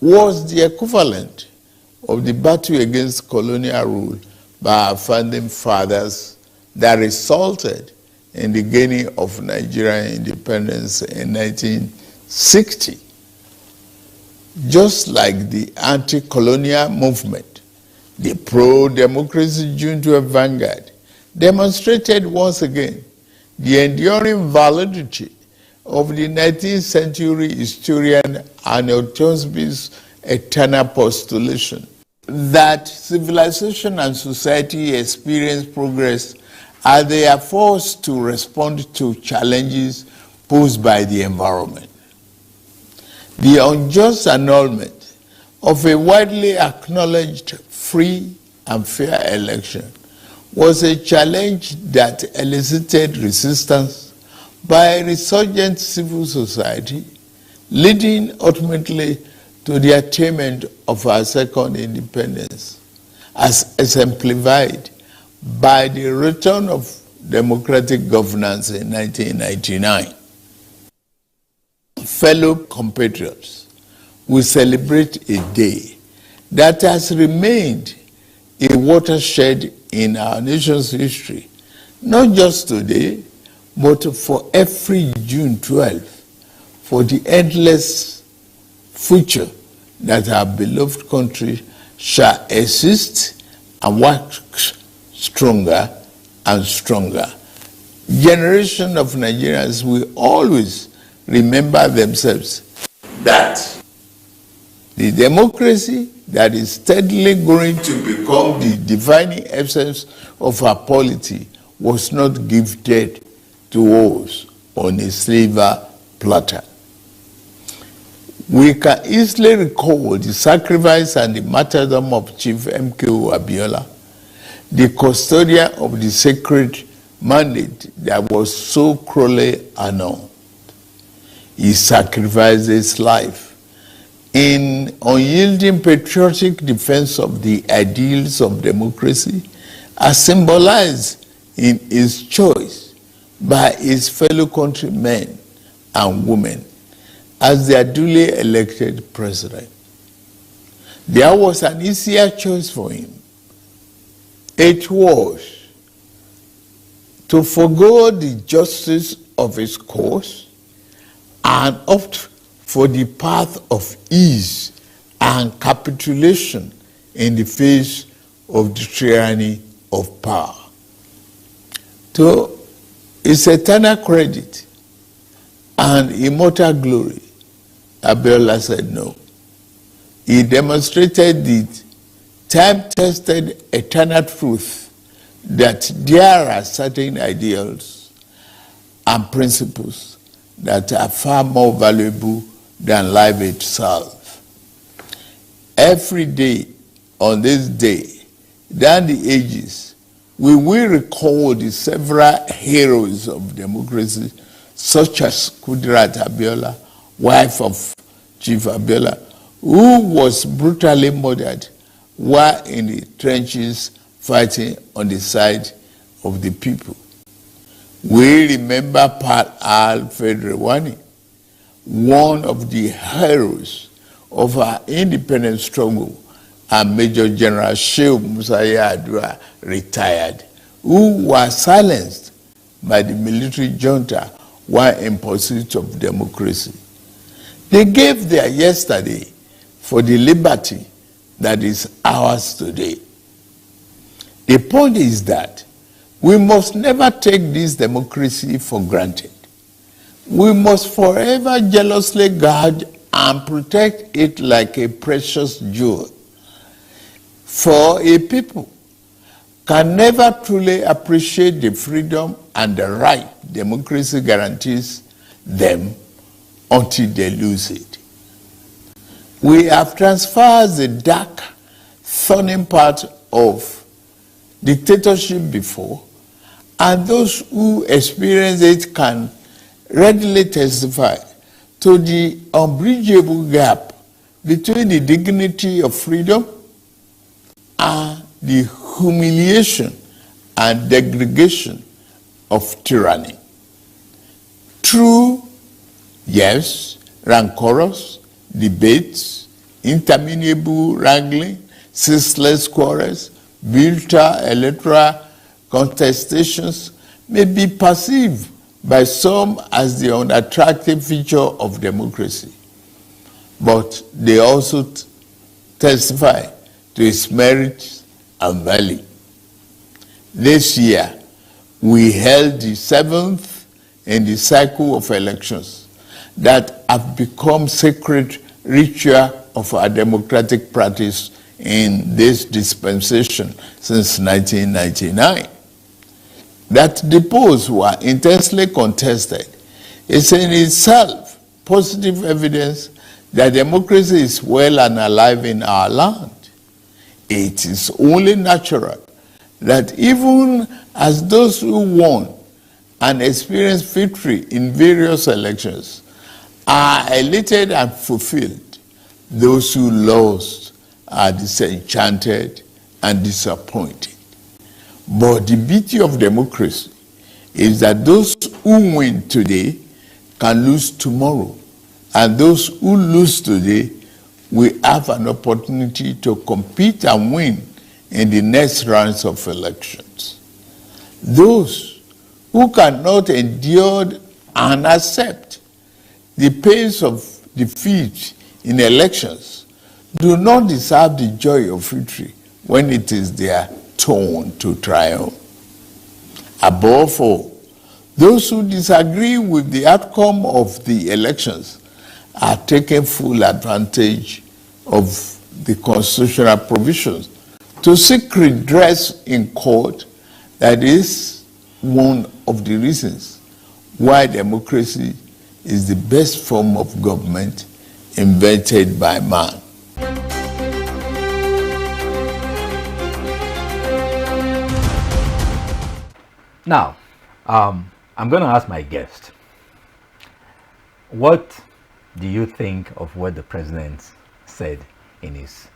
was the equivalent of the battle against colonial rule by our founding fathers that resulted in the gaining of Nigerian independence in 1960. Just like the anti-colonial movement, the pro-democracy June 12 vanguard demonstrated once again the enduring validity of the 19th century historian Arnold Toynbee's eternal postulation that civilization and society experience progress as they are forced to respond to challenges posed by the environment. The unjust annulment of a widely acknowledged free and fair election was a challenge that elicited resistance by a resurgent civil society, leading ultimately to the attainment of our second independence, as exemplified by the return of democratic governance in 1999. Fellow compatriots, we celebrate a day that has remained a watershed in our nation's history, not just today, but for every June 12, for the endless future that our beloved country shall exist and work stronger and stronger. Generation of Nigerians will always remember themselves that the democracy that is steadily going to become the defining essence of our polity was not gifted to us on a silver platter. We can easily recall the sacrifice and the martyrdom of Chief MKO Abiola, the custodian of the sacred mandate that was so cruelly annulled. He sacrificed his life in unyielding patriotic defense of the ideals of democracy, as symbolized in his choice by his fellow countrymen and women as their duly elected president. There was an easier choice for him. It was to forgo the justice of his cause and opt for the path of ease and capitulation in the face of the tyranny of power. To his eternal credit and immortal glory, Abiola said no. He demonstrated the time-tested eternal truth that there are certain ideals and principles that are far more valuable than life itself. Every day on this day, down the ages, we will recall the several heroes of democracy, such as Kudirat Abiola, wife of Chief Abiola, who was brutally murdered while in the trenches fighting on the side of the people. We remember Pat Alfred Rewani, one of the heroes of our independence struggle, and Major General Shehu Musa Yar'Adua, retired, who was silenced by the military junta while in pursuit of democracy. They gave their yesterday for the liberty that is ours today. The point is that we must never take this democracy for granted. We must forever jealously guard and protect it like a precious jewel. For a people can never truly appreciate the freedom and the right democracy guarantees them until they lose it. We have transferred the dark, thorny part of dictatorship before, and those who experience it can readily testify to the unbridgeable gap between the dignity of freedom and the humiliation and degradation of tyranny. True, yes, rancorous debates, interminable wrangling, ceaseless quarrels, bitter electoral contestations may be perceived by some as the unattractive feature of democracy, but they also testify to its merits and value. This year, we held the 7th in the cycle of elections that have become sacred ritual of our democratic practice in this dispensation since 1999. That the polls were intensely contested is in itself positive evidence that democracy is well and alive in our land. It is only natural that even as those who won and experienced victory in various elections are elated and fulfilled, those who lost are disenchanted and disappointed. But the beauty of democracy is that those who win today can lose tomorrow, and those who lose today will have an opportunity to compete and win in the next rounds of elections. Those who cannot endure and accept the pains of defeat in elections do not deserve the joy of victory when it is their turn to triumph. Above all, those who disagree with the outcome of the elections are taking full advantage of the constitutional provisions to seek redress in court. That is one of the reasons why democracy is the best form of government invented by man. Now, I'm going to ask my guest, what do you think of what the president said in his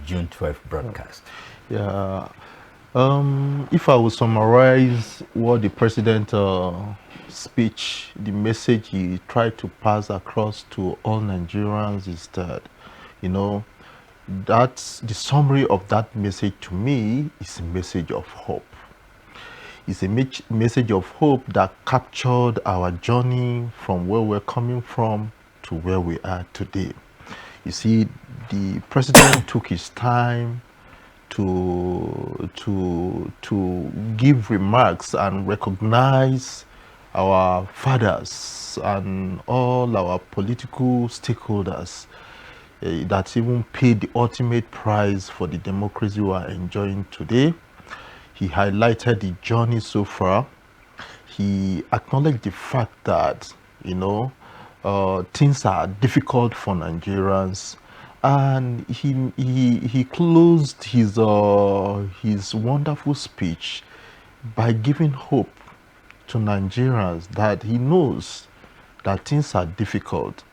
June 12th broadcast? Yeah. If I would summarize what the president speech, the message he tried to pass across to all Nigerians is that, that's the summary of that message to me is a message of hope. It's a message of hope that captured our journey from where we're coming from to where we are today. You see, the president took his time to give remarks and recognize our fathers and all our political stakeholders that even paid the ultimate price for the democracy we are enjoying today. He highlighted the journey so far. He acknowledged the fact that, things are difficult for Nigerians, and he closed his wonderful speech by giving hope to Nigerians that he knows that things are difficult,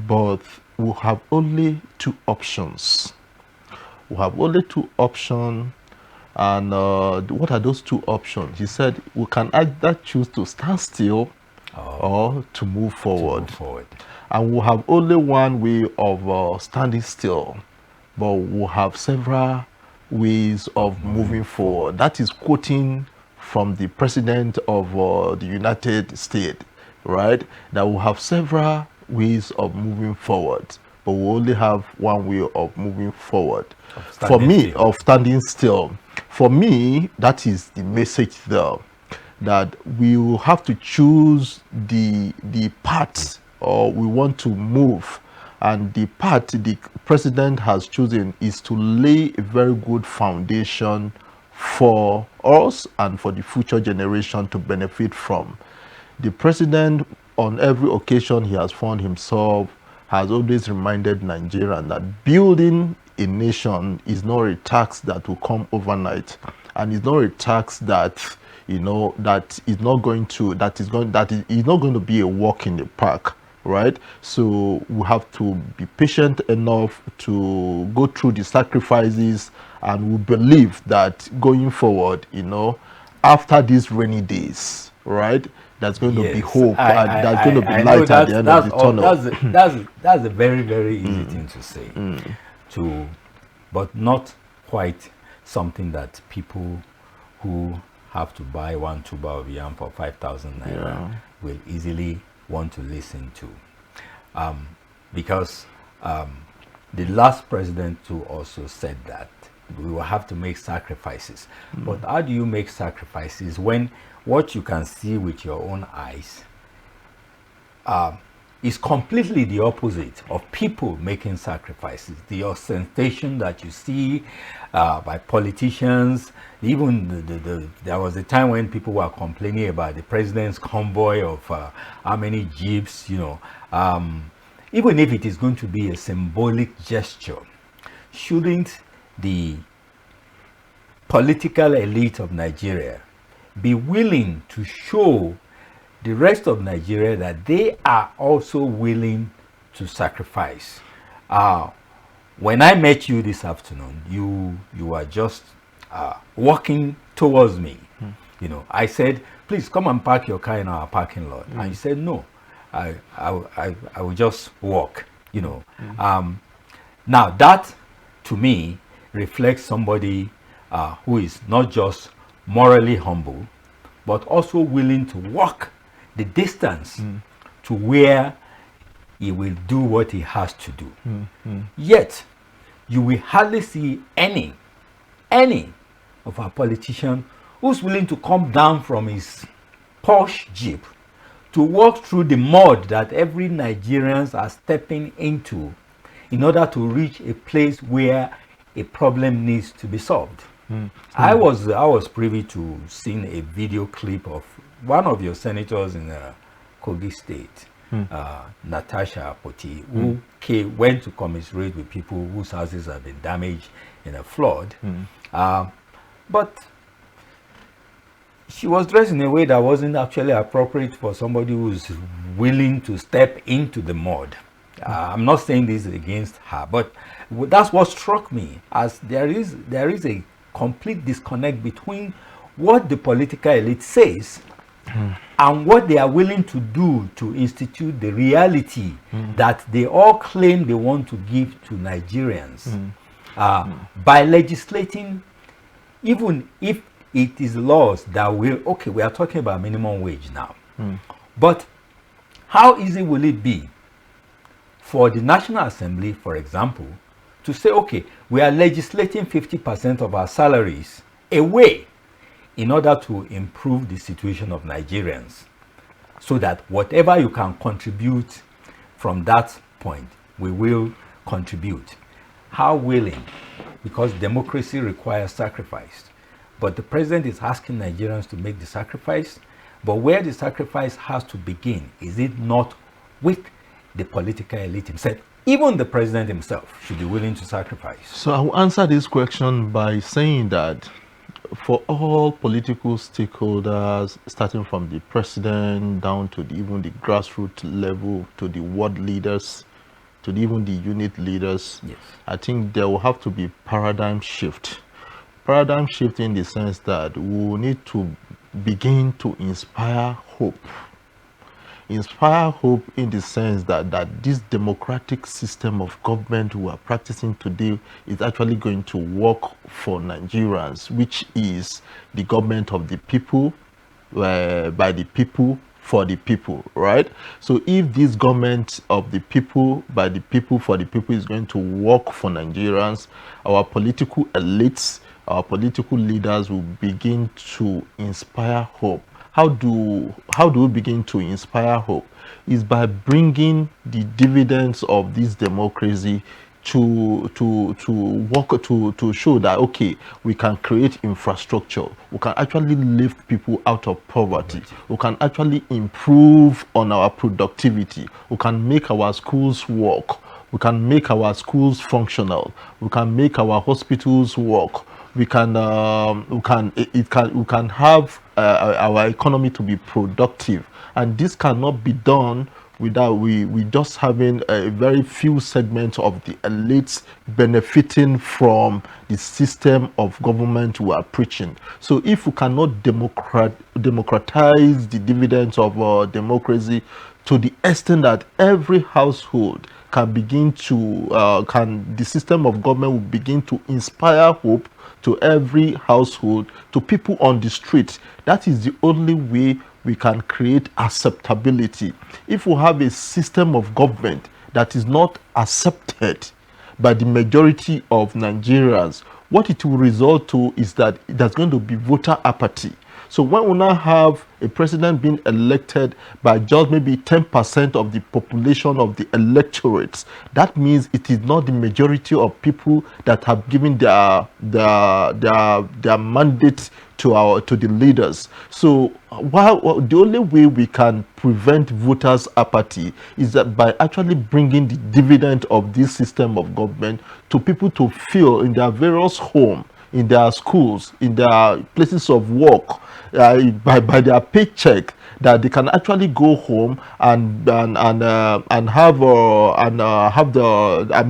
but we have only two options. We have only two options. And what are those two options? He said we can either choose to stand still or to move forward. And we have only one way of standing still, but we'll have several ways of moving forward. That is quoting from the president of the United States, right? That we'll have several ways of moving forward. but we only have one way of moving forward. Standing For me, still. of standing still. For me, that is the message there, that we will have to choose the path, or we want to move. And the path the president has chosen is to lay a very good foundation for us and for the future generation to benefit from. The president, on every occasion he has found himself, has always reminded Nigerians that building a nation is not a task that will come overnight, and it's not a task that is not going to be a walk in the park, right? So we have to be patient enough to go through the sacrifices, and we believe that going forward, after these rainy days, right, there's going to be hope, and there's going to be light at the end of the tunnel. That's a very, very easy thing to say, but not quite something that people who have to buy one tuber of yam for 5,000 naira will easily want to listen to, because the last president too also said that we will have to make sacrifices. But how do you make sacrifices when what you can see with your own eyes is completely the opposite of people making sacrifices? The ostentation that you see by politicians, even there was a time when people were complaining about the president's convoy of how many jeeps, even if it is going to be a symbolic gesture, shouldn't the political elite of Nigeria be willing to show the rest of Nigeria that they are also willing to sacrifice? When I met you this afternoon, you were just walking towards me. I said, please come and park your car in our parking lot. And you said, no, I will just walk. Now that to me reflects somebody who is not just morally humble, but also willing to walk the distance to where he will do what he has to do. Yet, you will hardly see any of our politicians who's willing to come down from his posh jeep to walk through the mud that every Nigerians are stepping into in order to reach a place where a problem needs to be solved. I was privy to seeing a video clip of one of your senators in Kogi State, Natasha Poti, who went to commiserate with people whose houses have been damaged in a flood. But she was dressed in a way that wasn't actually appropriate for somebody who's willing to step into the mud. I'm not saying this against her, but that's what struck me, as there is a complete disconnect between what the political elite says and what they are willing to do to institute the reality that they all claim they want to give to Nigerians by legislating, even if it is laws that will, we are talking about minimum wage now, but how easy will it be for the National Assembly, for example, to say, we are legislating 50% of our salaries away in order to improve the situation of Nigerians, so that whatever you can contribute from that point, we will contribute. How willing? Because democracy requires sacrifice. But the president is asking Nigerians to make the sacrifice. But where the sacrifice has to begin, is it not with the political elite himself? Even the president himself should be willing to sacrifice. So I will answer this question by saying that for all political stakeholders, starting from the president down to even the grassroots level, to the ward leaders, to even the unit leaders, I think there will have to be paradigm shift. Paradigm shift in the sense that we will need to begin to inspire hope. Inspire hope in the sense that this democratic system of government we are practicing today is actually going to work for Nigerians, which is the government of the people, by the people, for the people, right? So if this government of the people, by the people, for the people is going to work for Nigerians, our political elites, our political leaders will begin to inspire hope. How do we begin to inspire hope? Is by bringing the dividends of this democracy to work to show that, okay, we can create infrastructure, we can actually lift people out of poverty, we can actually improve on our productivity, we can make our schools work, we can make our schools functional, we can make our hospitals work, we can have our economy to be productive. And this cannot be done without we just having a very few segments of the elites benefiting from the system of government we are preaching. So if we cannot democratize the dividends of democracy to the extent that every household can begin to the system of government will begin to inspire hope to every household, to people on the street, that is the only way we can create acceptability. If we have a system of government that is not accepted by the majority of Nigerians, what it will result to is that there's going to be voter apathy. So when we now have a president being elected by just maybe 10% of the population of the electorates, that means it is not the majority of people that have given their mandate to the leaders. So while the only way we can prevent voters' apathy is that by actually bringing the dividend of this system of government to people to feel in their various homes, in their schools, in their places of work, by their paycheck, that they can actually go home and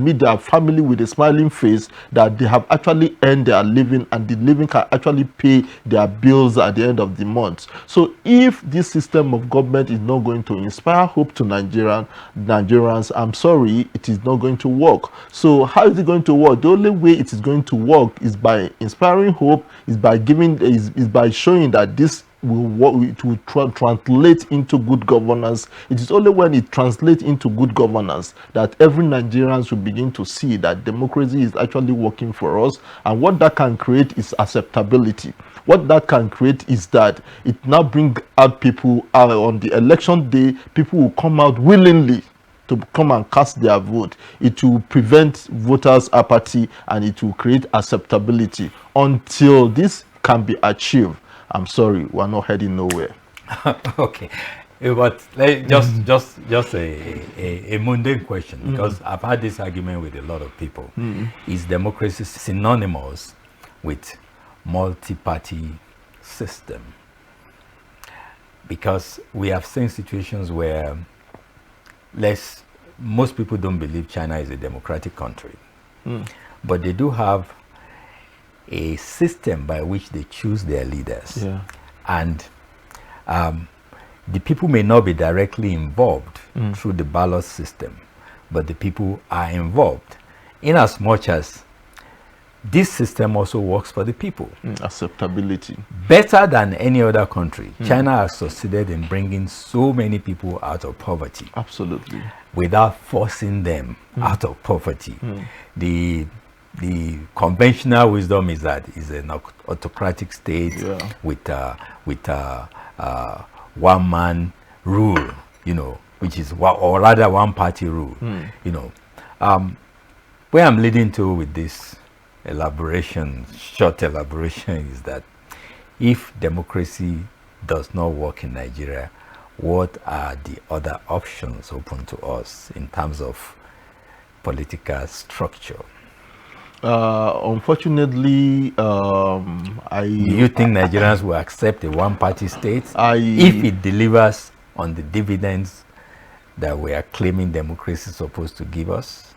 meet their family with a smiling face, that they have actually earned their living, and the living can actually pay their bills at the end of the month. So if this system of government is not going to inspire hope to Nigerians, I'm sorry, it is not going to work. So how is it going to work? The only way it is going to work is by inspiring hope, is by showing that this will work, it will translate into good governance. It is only when it translates into good governance that every Nigerian will begin to see that democracy is actually working for us. And what that can create is acceptability. What that can create is that it now brings out people on the election day, people will come out willingly to come and cast their vote. It will prevent voters' apathy, and it will create acceptability. Until this can be achieved, I'm sorry, we're not heading nowhere. Okay, but just a mundane question, because I've had this argument with a lot of people. Is democracy synonymous with multi-party system? Because we have seen situations where most people don't believe China is a democratic country, but they do have a system by which they choose their leaders. Yeah. And the people may not be directly involved through the ballot system, but the people are involved, in as much as this system also works for the people. Acceptability. Better than any other country, China has succeeded in bringing so many people out of poverty. Absolutely. Without forcing them out of poverty. The conventional wisdom is that it's an autocratic state with one man rule, which is or rather one party rule. Where I'm leading to with this short elaboration is that if democracy does not work in Nigeria, what are the other options open to us in terms of political structure? Unfortunately, do you think Nigerians will accept a one-party state if it delivers on the dividends that we are claiming democracy is supposed to give us?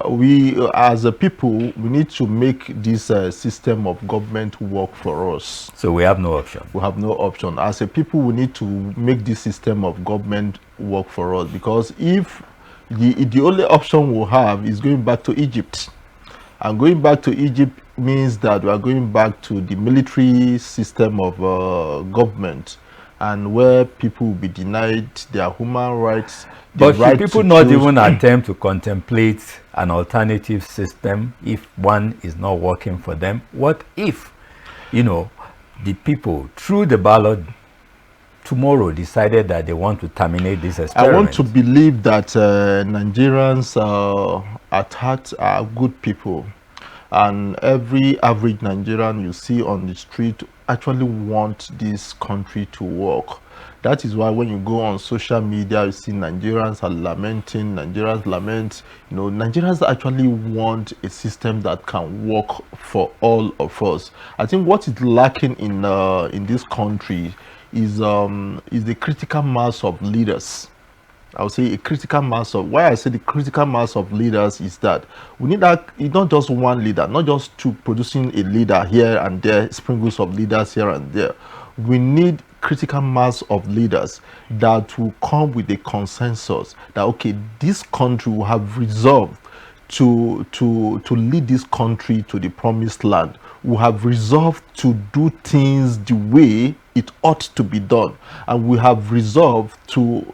We, as a people, we need to make this system of government work for us. So we have no option. We have no option. As a people, we need to make this system of government work for us, because if the only option we'll have is going back to Egypt. And going back to Egypt means that we are going back to the military system of government. and where people will be denied their human rights. But should people not even attempt to contemplate an alternative system if one is not working for them? What if, you know, the people through the ballot tomorrow decided that they want to terminate this experiment? I want to believe that Nigerians at heart are good people, and every average Nigerian you see on the street actually want this country to work. That is why when you go on social media, you see Nigerians are lamenting, Nigerians lament. You know, Nigerians actually want a system that can work for all of us. I think what is lacking in this country is the critical mass of leaders. I would say a critical mass of, why I say the critical mass of leaders is that we need that, it's not just one leader, not just two producing a leader here and there, sprinkles of leaders here and there. We need critical mass of leaders that will come with a consensus that, okay, this country will have resolved to lead this country to the promised land. We have resolved to do things the way it ought to be done, and we have resolved to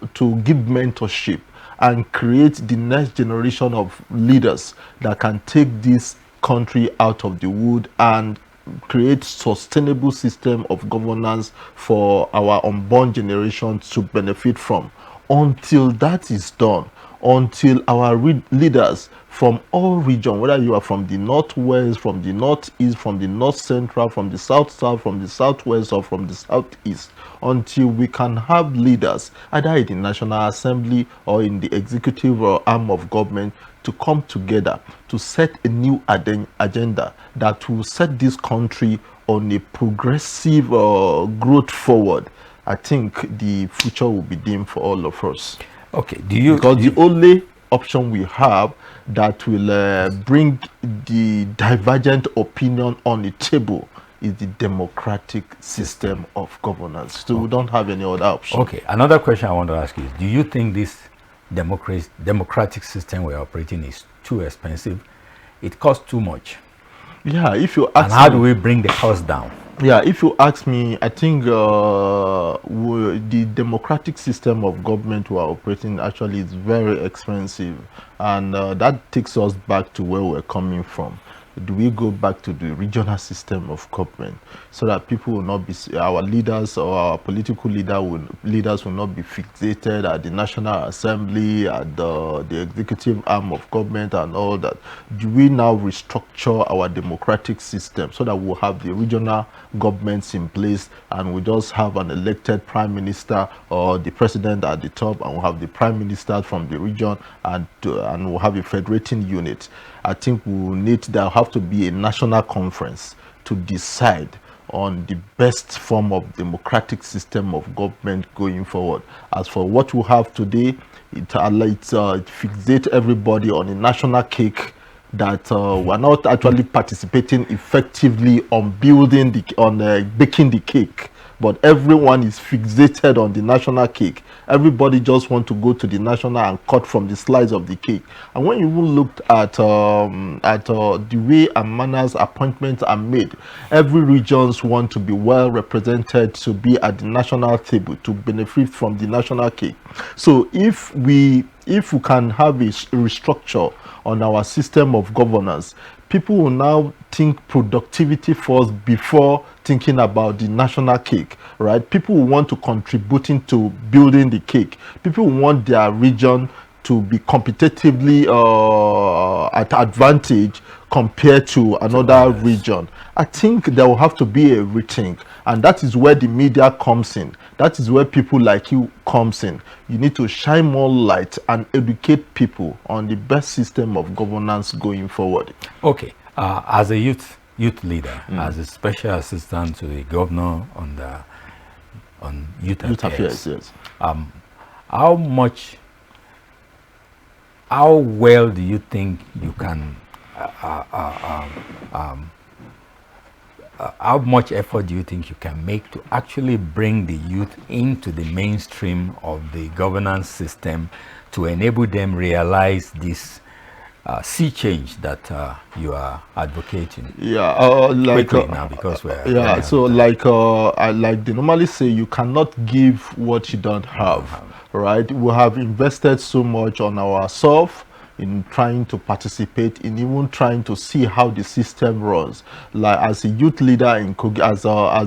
give mentorship and create the next generation of leaders that can take this country out of the wood and create sustainable system of governance for our unborn generation to benefit from. Until that is done, until our leaders from all regions, whether you are from the northwest, from the northeast, from the north central, from the south, from the southwest, or from the southeast, until we can have leaders either in the National Assembly or in the executive or arm of government to come together to set a new agenda that will set this country on a progressive growth forward, I think the future will be dim for all of us. Okay, because the only option we have that will bring the divergent opinion on the table is the democratic system of governance. So we don't have any other option. Okay, another question I want to ask is, do you think this democratic system we're operating is too expensive? It costs too much. Yeah, if you ask and how do we bring the cost down? Yeah, if you ask me, I think the democratic system of government we are operating actually is very expensive, and that takes us back to where we're coming from. Do we go back to the regional system of government so that people will not be, our leaders or our political leaders will not be fixated at the National Assembly, at the executive arm of government and all that? Do we now restructure our democratic system so that we'll have the regional governments in place and we just have an elected prime minister or the president at the top, and we'll have the prime minister from the region, and we'll have a federating unit? I think we will need, there have to be a national conference to decide on the best form of democratic system of government going forward. As for what we have today, it fixates everybody on a national cake that we're not actually participating effectively on building baking the cake, but everyone is fixated on the national cake. Everybody just want to go to the national and cut from the slice of the cake. And when you looked at the way and manners appointments are made, every regions want to be well represented to be at the national table to benefit from the national cake. So if we can have a restructure on our system of governance, people will now think productivity first before thinking about the national cake, right? People will want to contribute into building the cake. People will want their region to be competitively at advantage compared to another region. I think there will have to be a rethink, and that is where the media comes in. That is where people like you comes in. You need to shine more light and educate people on the best system of governance going forward. Okay, as a youth leader, as a special assistant to the governor on youth affairs, yes. How well do you think you can how much effort do you think you can make to actually bring the youth into the mainstream of the governance system to enable them realize this sea change that you are advocating? Yeah, like Quickly now, because we're running yeah. out So of time. like they normally say, you cannot give what you don't have, right? We have invested so much on ourselves in trying to participate in even trying to see how the system runs. Like as a youth leader in Kogi, as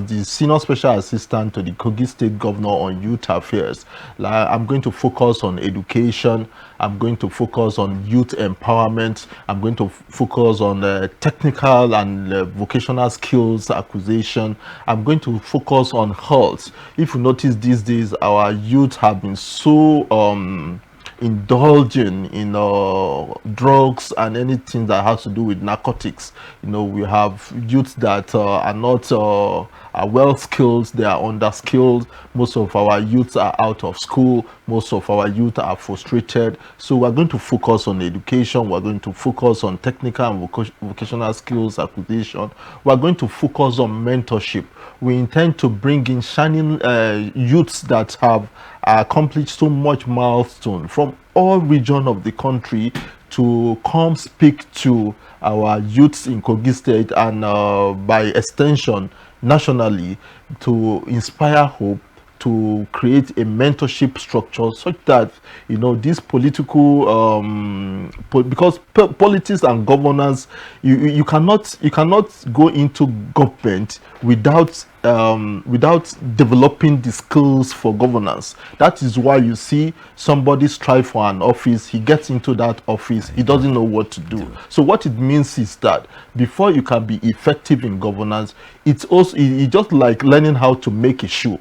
the senior special assistant to the Kogi State Governor on youth affairs, like I'm going to focus on education. I'm going to focus on youth empowerment. I'm going to focus on technical and vocational skills acquisition. I'm going to focus on health. If you notice these days, our youth have been so indulging in drugs and anything that has to do with narcotics. You know, we have youths that are not are well skilled, they are under skilled. Most of our youths are out of school, most of our youth are frustrated. So we're going to focus on education, we're going to focus on technical and vocational skills acquisition, we're going to focus on mentorship. We intend to bring in shining youths that have accomplished so much milestone from all regions of the country to come speak to our youths in Kogi State and by extension nationally, to inspire hope, to create a mentorship structure such that, you know, this political because politics and governance, you cannot go into government without without developing the skills for governance. That is why you see somebody strive for an office, he gets into that office, he doesn't know what to do. So what it means is that before you can be effective in governance, it's just like learning how to make a shoe.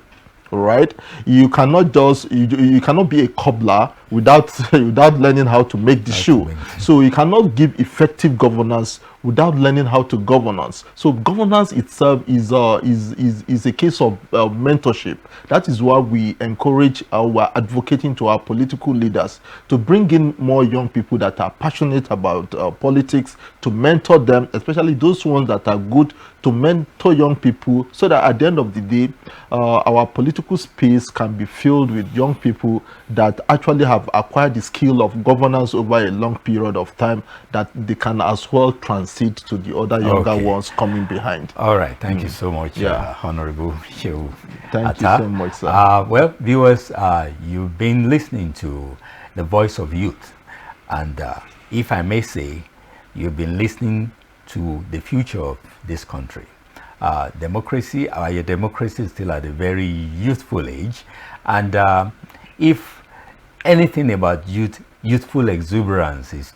Right, you cannot just you cannot be a cobbler without without learning how to make the shoe. So you cannot give effective governance without learning how to governance. So governance itself is a case of mentorship. That is why we encourage we're advocating to our political leaders to bring in more young people that are passionate about politics, to mentor them, especially those ones that are good, to mentor young people, so that at the end of the day, our political space can be filled with young people that actually have acquired the skill of governance over a long period of time, that they can as well transit to the other younger ones coming behind. All right, thank you so much, Honorable Shehu. Thank you so much, sir. Well, viewers, you've been listening to the Voice of Youth, and if I may say, you've been listening to the future of this country. Democracy, our democracy is still at a very youthful age, and if anything about youthful exuberance is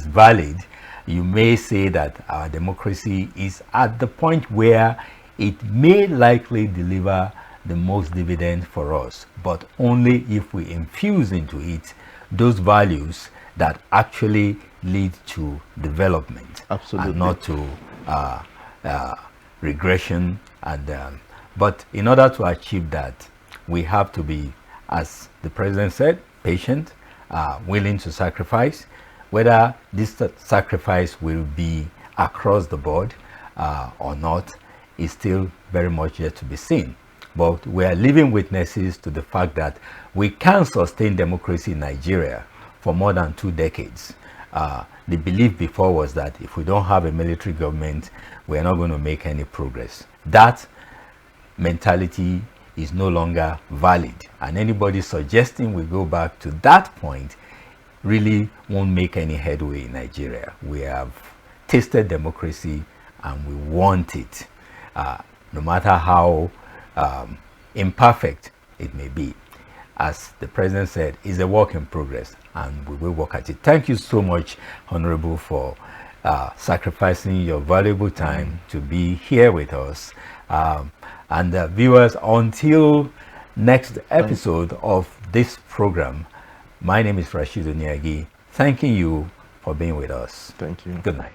valid, you may say that our democracy is at the point where it may likely deliver the most dividend for us, but only if we infuse into it those values that actually lead to development. Absolutely. And not to regression. And but in order to achieve that, we have to be, as the president said, patient, willing to sacrifice. Whether this sacrifice will be across the board or not is still very much yet to be seen. But we are living witnesses to the fact that we can sustain democracy in Nigeria for more than 2 decades. The belief before was that if we don't have a military government, we are not going to make any progress. That mentality is no longer valid, and anybody suggesting we go back to that point really won't make any headway in Nigeria. We have tasted democracy and we want it, no matter how imperfect it may be. As the president said, it's a work in progress, and we will work at it. Thank you so much, Honorable, for sacrificing your valuable time to be here with us. And viewers, until next episode of this program, my name is Rashid Onyagi, thanking you for being with us. Thank you. Good night.